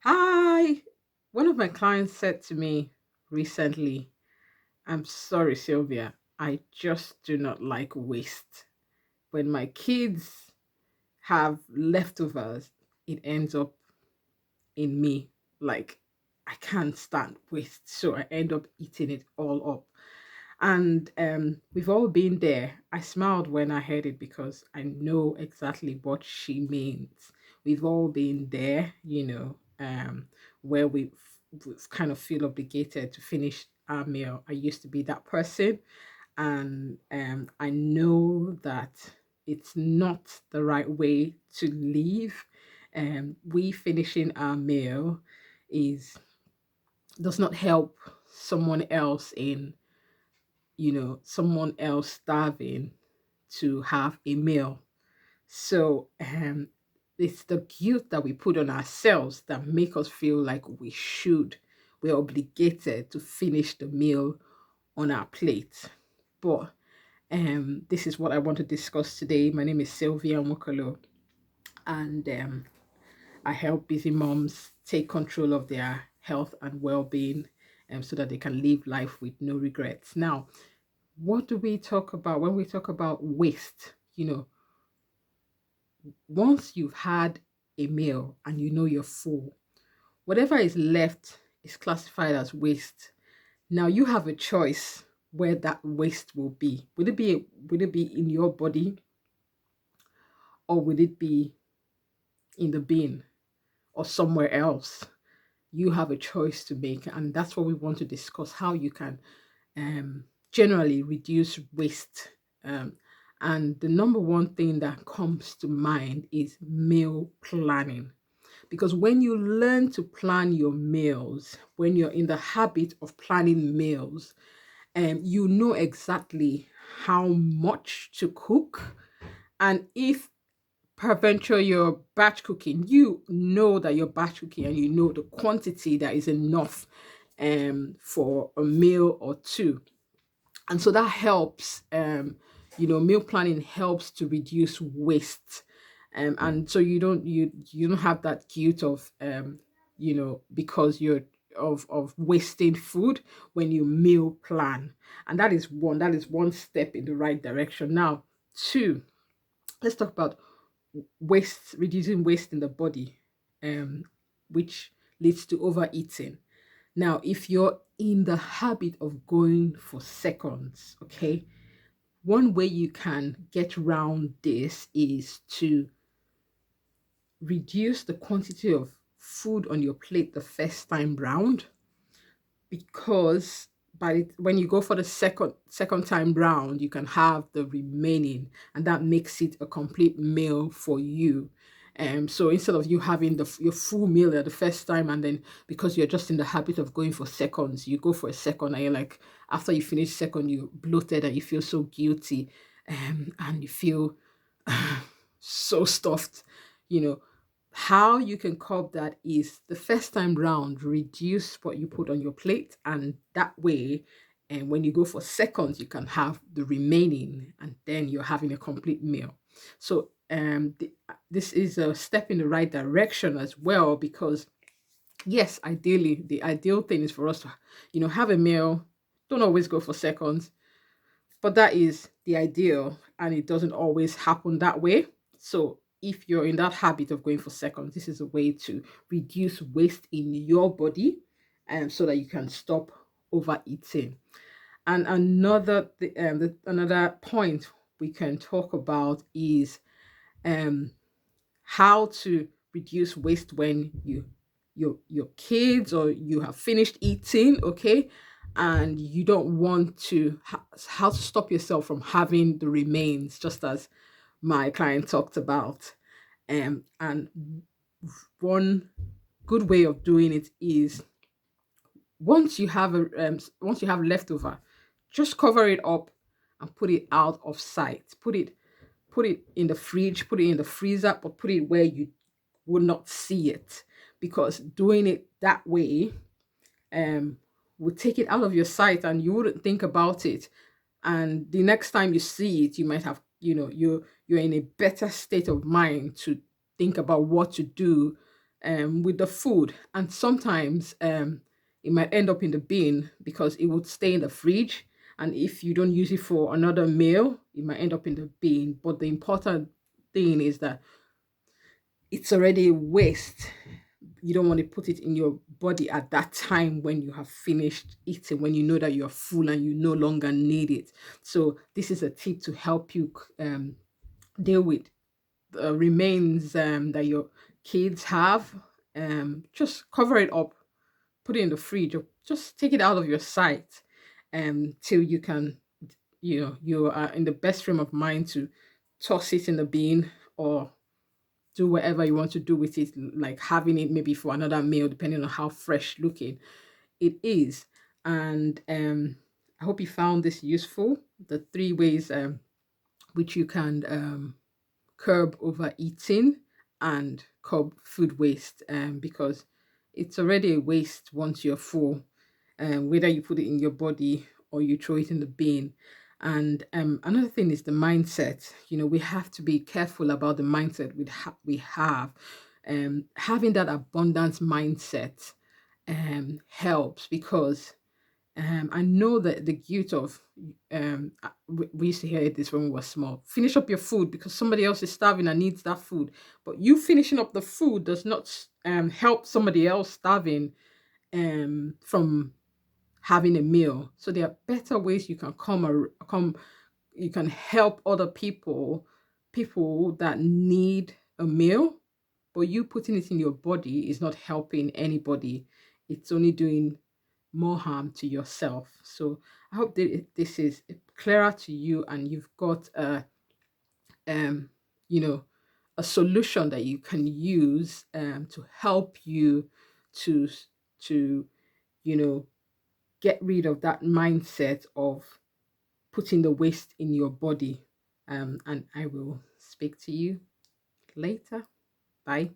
I One of my clients said to me recently, "I'm sorry, Sylvia, I just do not like waste. When my kids have leftovers, it ends up in me. Like, I can't stand waste, so I end up eating it all up." And we've all been there. I smiled when I heard it because I know exactly what she means. We've all been there, where we've kind of feel obligated to finish our meal. I used to be that person, and I know that it's not the right way to live. We finishing our meal is does not help someone else in someone else starving to have a meal. So it's the guilt that we put on ourselves that make us feel like we're obligated to finish the meal on our plate. But this is what I want to discuss today. My name is Sylvia Mokolo, and I help busy moms take control of their health and well-being, so that they can live life with no regrets. Now, what do we talk about when we talk about waste? Once you've had a meal and you know you're full, whatever is left is classified as waste. Now you have a choice where that waste will be. Will it be in your body, or will it be in the bin or somewhere else? You have a choice to make, and that's what we want to discuss, how you can generally reduce waste. And the number one thing that comes to mind is meal planning. Because when you learn to plan your meals, when you're in the habit of planning meals, you know exactly how much to cook. And if peradventure you're batch cooking, you know that you're batch cooking and you know the quantity that is enough for a meal or two. And so that helps. Meal planning helps to reduce waste. And so you don't have that guilt of because you're of wasting food when you meal plan. And that is one step in the right direction. Now, two, let's talk about waste, reducing waste in the body, um which leads to overeating. Now, if you're in the habit of going for seconds, okay, one way you can get around this is to reduce the quantity of food on your plate the first time round, because when you go for the second time round, you can have the remaining, and that makes it a complete meal for you. So instead of you having your full meal at the first time, and then because you're just in the habit of going for seconds, you go for a second, and you're like, after you finish second, you're bloated and you feel so guilty, and you feel so stuffed. You know, how you can curb that is the first time round, reduce what you put on your plate, and that way, and when you go for seconds, you can have the remaining, and then you're having a complete meal. So this is a step in the right direction as well, because yes, ideally, the ideal thing is for us to, have a meal, don't always go for seconds, but that is the ideal, and it doesn't always happen that way. So if you're in that habit of going for seconds, this is a way to reduce waste in your body, and so that you can stop overeating. And another point we can talk about is um how to reduce waste when your kids, or you have finished eating, okay, and you don't want to how to stop yourself from having the remains, just as my client talked about. And one good way of doing it is, once you have leftover, just cover it up and put it out of sight. Put it in the fridge, put it in the freezer, but put it where you would not see it, because doing it that way um would take it out of your sight and you wouldn't think about it. And the next time you see it, you might have, you're in a better state of mind to think about what to do with the food, and sometimes it might end up in the bin because it would stay in the fridge. And if you don't use it for another meal, it might end up in the bin. But the important thing is that it's already a waste. You don't want to put it in your body at that time when you have finished eating, when you know that you're full and you no longer need it. So this is a tip to help you deal with remains that your kids have. Just cover it up, put it in the fridge, or just take it out of your sight till you can, you are in the best frame of mind to toss it in the bin or do whatever you want to do with it, like having it maybe for another meal, depending on how fresh looking it is. And I hope you found this useful. The three ways which you can curb overeating and curb food waste, because it's already a waste once you're full, whether you put it in your body or you throw it in the bin. And another thing is the mindset. We have to be careful about the mindset we have. Having that abundance mindset helps because I know that the guilt of we used to hear this when we were small. Finish up your food because somebody else is starving and needs that food. But you finishing up the food does not help somebody else starving from having a meal. So there are better ways you can come. You can help other people that need a meal, but you putting it in your body is not helping anybody. It's only doing more harm to yourself. So I hope that this is clearer to you and you've got um you know a solution that you can use to help you to to you know get rid of that mindset of putting the waste in your body. And I will speak to you later. Bye.